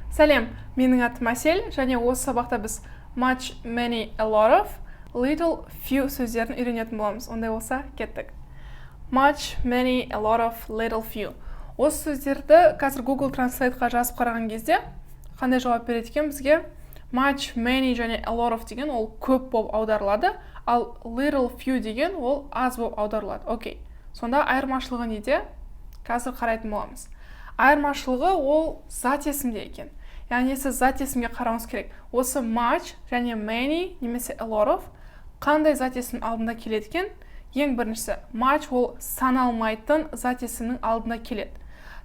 Сәлем, менің атым Әсел, және осы сабақта біз much, many, a lot of, little, few сөздерін үйренетін боламыз. Ондай болса, кеттік. Much, many, a lot of, little, few. Осы сөздерді қазір Google Translate-ға жазып қараған кезде, қандай жауап береді екен бізге? Much, many және a lot of деген ол көп болып аударылады, ал little, few деген ол аз болып аударылады. Окей. Сонда айырмашылығы неде? Қазір қарайтын боламыз. Айырмашылығы ол зат есімде екен. Яғни сіз зат есімге қарауыңыз керек. Осы much және many немесе a lot of қандай зат есім алдында келеді екен? Ең біріншісі, much ол саналмайтын зат есімнің алдында келеді.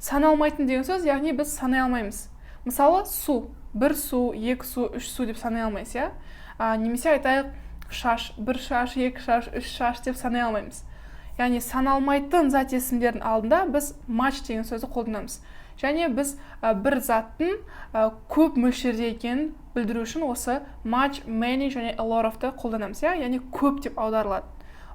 Саналмайтын деген сөз, яғни біз санай алмаймыз. Мысалы, су, бір су, екі су, үш су деп санай алмайсыз, иә? Немесе айтайық, шаш, бір шаш, екі шаш, үш шаш деп санай алмаймыз. Яғни саналмайтын зат есімдердің алдында біз much деген сөзді қолданамыз. Және біз бір заттың көп мөлшерде екенін білдіру үшін осы much, many және a lot of-ты қолданамыз, яғни көп деп аударылады.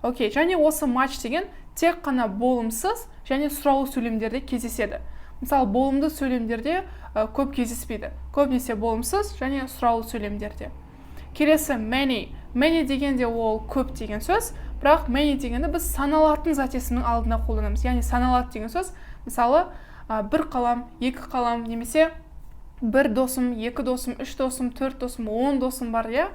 Окей, және осы much деген тек қана болымсыз және сұраулы сөйлемдерде кездеседі. Мысалы, болымды сөйлемдерде көп кездеспейді. Көбінесе болымсыз және сұраулы сөйлемдерде. Келесі many. Many дегенде ол көп деген сөз, бірақ many дегенде біз саналатын зат есімнің алдына қолданамыз. Яғни саналатын деген сөз, мысалы, бір қалам, екі қалам, немесе бір досым, екі досым, үш досым, төрт досым, 10 досым бар, иә?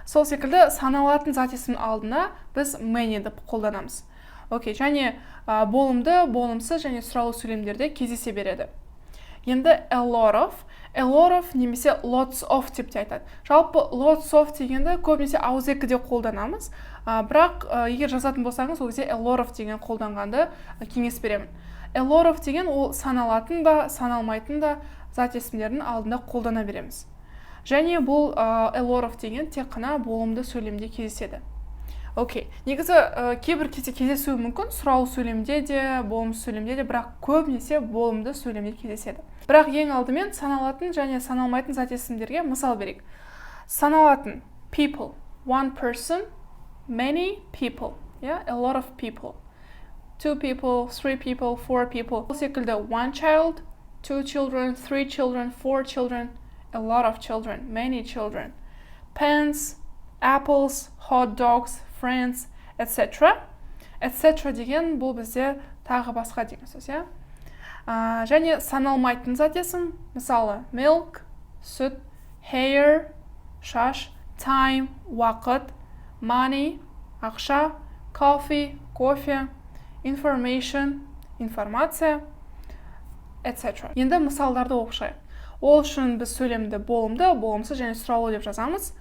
Сол секілді саналатын зат есімнің алдына біз many деп қолданамыз. Окей, және болымды, болымсыз және сұраулы сөйлемдерде кездесе береді. Енді a lot of немесе lots of деп те айтады. Жалпы lots of дегенді көбінесе ауызекіде қолданамыз, бірақ егер жазатын болсаңыз, ол кезде a lot of деген қолданғанды кеңес беремін. A lot of деген ол саналатын да, саналмайтын да зат есімдердің алдында қолдана береміз. Және бұл a lot of деген тек қана болымды сөйлемде кездеседі. Окей, негізі кейбір кезде кездесуі мүмкін, сұраулы сөйлемде де, болымды сөйлемде де, бірақ көбінесе болымды сөйлемде кездеседі. Бірақ ең алдымен саналатын және саналмайтын зат есімдерге мысал берейік. Саналатын people, one person, many people, a lot of people. Two people, three people, four people. Бұл секілді one child, two children, three children, four children, a lot of children, many children. Pens, apples, hot dogs, friends, etc. etc. деген бұл бізде тағы басқа деген сөз, иә? Және саналмайтын зат есім, мысалы, milk, сүт, hair, шаш, time, уақыт, money, ақша, coffee, кофе, information, информация, etc. Енді мысалдарды оқып шығайық. Ол үшін біз сөйлемді болымды, болымсыз және сұраулы деп жазамыз.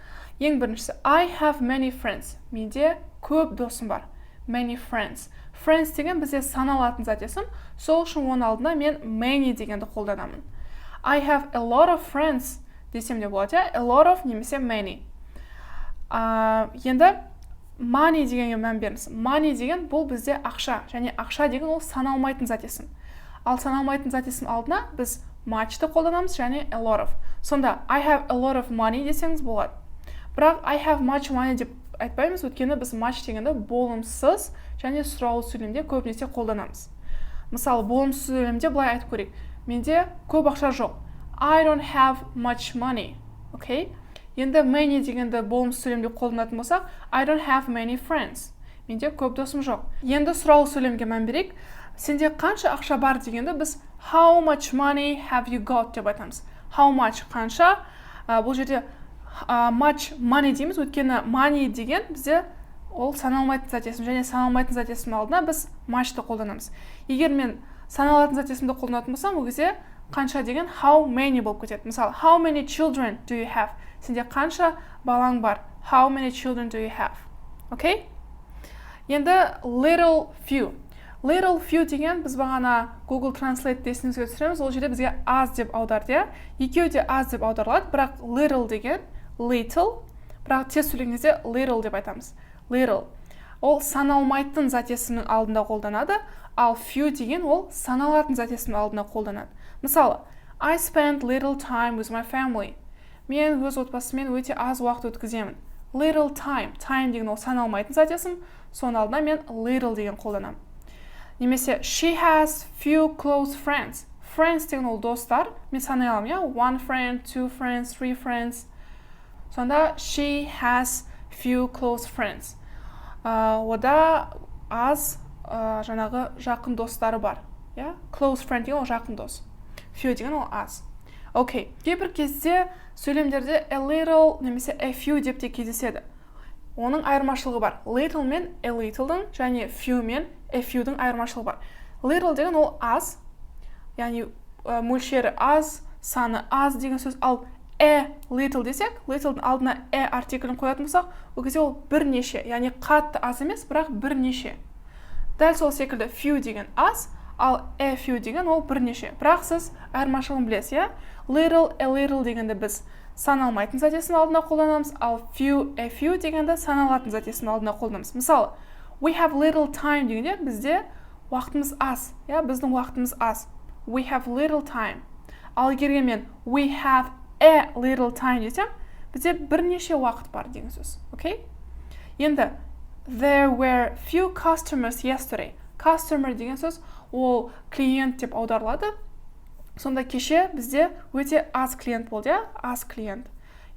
Ең біріншісі, I have many friends. Менде көп досым бар. Many friends. Friends деген бізде саналатын зат есім. Сол үшін оның алдына мен many дегенді қолданамын. I have a lot of friends десем де болады, a lot of немесе many. Енді money дегенге мән беріңіз. Money деген бұл бізде ақша, және ақша деген ол саналмайтын зат есім. Ал саналмайтын зат есім алдына біз much'ты қолданамыз және a lot of. Сонда I have a lot of money десеңіз болады. Бірақ I have much money деп айтпаймыз, өйткені біз much дегенді болымсыз және сұраулы сөйлемде көбінесе қолданамыз. Мысалы, болымсыз сөйлемде былай айтып көрейік. Менде көп ақша жоқ. I don't have much money. Окей? Енді many дегенді болымсыз сөйлемде қолданатын болсақ, I don't have many friends. Менде көп досым жоқ. Енді сұраулы сөйлемге мән берейік. Сенде қанша ақша бар дегенді біз how much money have you got деп айтамыз. How much қанша? Бұл жерде much money дейміз, өйткені money деген бізде ол саналмайтын зат есім, және саналмайтын зат есімнің алдына біз much'ты қолданамыз. Егер мен саналатын зат есімді қолданатын болсам, ол кезде қанша деген how many болып кетеді. Мысалы, how many children do you have? Сенде қанша балаң бар? How many children do you have? Окей? Енді little few. Little few деген біз бағана Google Translate есіңізге түсіреміз, ол жерде бізге аз деп аударды, иә? Екеуі де аз деп аударылады, бірақ little деген little, бірақ тез сөйлеген кезде little деп айтамыз. Little. Ол саналмайтын зат есімнің алдында қолданады, ал few деген ол саналатын зат есімнің алдында қолданады. Мысалы, I spend little time with my family. Мен өз отбасыммен өте аз уақыт өткіземін. Little time. Time деген ол саналмайтын зат есім, соның алдына мен little деген қолданамын. Немесе she has few close friends. friends деген ол достар. Мен санай аламын, иә? One friend, two friends, three friends. Сонда she has few close friends. Ода аз жаңағы жақын достары бар. Yeah? Close friend деген ол жақын дос. Few деген ол аз. Окей. Кейбір кезде сөйлемдерде a little немесе a few деп те кездеседі. Оның айырмашылығы бар. Little мен a little'дың және few мен a few'дың айырмашылығы бар. Little деген ол аз, яғни мөлшері аз, саны аз деген сөз. Ал a little десек, little'дың алдына a артиклін қоятын болсақ, ол кезде ол бірнеше, яғни қатты аз емес, бірақ бірнеше. Дәл сол секілді few деген аз, ал a few деген ол бірнеше. Бірақ сіз айырмашылығын білесіз, иә? Little, a little дегенде біз саналмайтын затесінің алдына қолданамыз, ал few, a few дегенде саналатын затесінің алдына қолданамыз. Мысалы, we have little time дегенде бізде уақытымыз аз, иә? Біздің уақытымыз аз. We have little time. Ал егерге мен we have a little time десем, бізде бірнеше уақыт бар деген сөз. Окей? Енді there were few customers yesterday. Customer деген сөз ол клиент деп аударылады. Сонда кеше бізде өте аз клиент болды, иә? Аз клиент.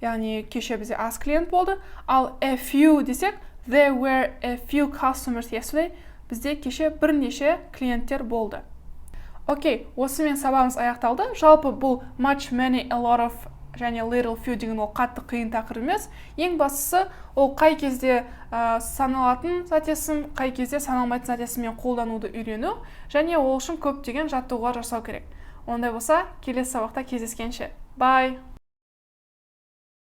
Яғни кеше бізде аз клиент болды. Ал a few десек, there were a few customers yesterday. Бізде кеше бірнеше клиенттер болды. Окей, осымен сабағымыз аяқталды. Жалпы бұл much, many, a lot of және little, few деген ол қатты қиын тақырып емес. Ең бастысы ол қай кезде саналатын затесін, қай кезде саналмайтын затесімен қолдануды үйрену және ол үшін көптеген жаттығулар жасау керек. Ондай болса, келесі сабақта кездескенше. Bye!